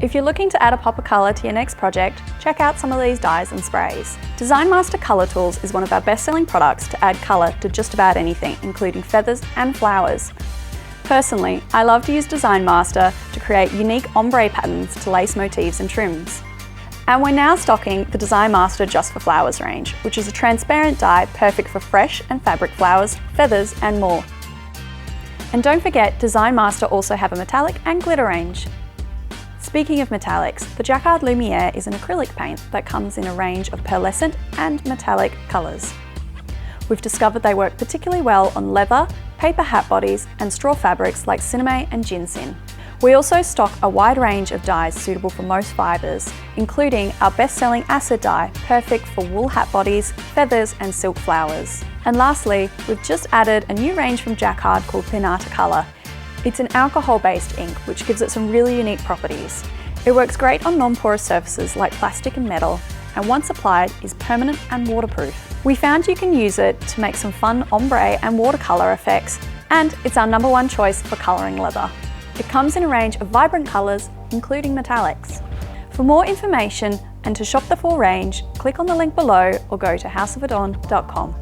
If you're looking to add a pop of colour to your next project, check out some of these dyes and sprays. Design Master Colour Tools is one of our best-selling products to add colour to just about anything, including feathers and flowers. Personally, I love to use Design Master to create unique ombre patterns to lace motifs and trims. And we're now stocking the Design Master Just for Flowers range, which is a transparent dye perfect for fresh and fabric flowers, feathers and more. And don't forget, Design Master also have a metallic and glitter range. Speaking of metallics, the Jacquard Lumiere is an acrylic paint that comes in a range of pearlescent and metallic colours. We've discovered they work particularly well on leather, paper hat bodies and straw fabrics like cinnamon and ginseng. We also stock a wide range of dyes suitable for most fibres, including our best-selling acid dye, perfect for wool hat bodies, feathers and silk flowers. And lastly, we've just added a new range from Jacquard called Pinata Colour. It's an alcohol-based ink which gives it some really unique properties. It works great on non-porous surfaces like plastic and metal, and once applied is permanent and waterproof. We found you can use it to make some fun ombre and watercolour effects, and it's our #1 choice for colouring leather. It comes in a range of vibrant colours, including metallics. For more information and to shop the full range, click on the link below or go to houseofadorn.com.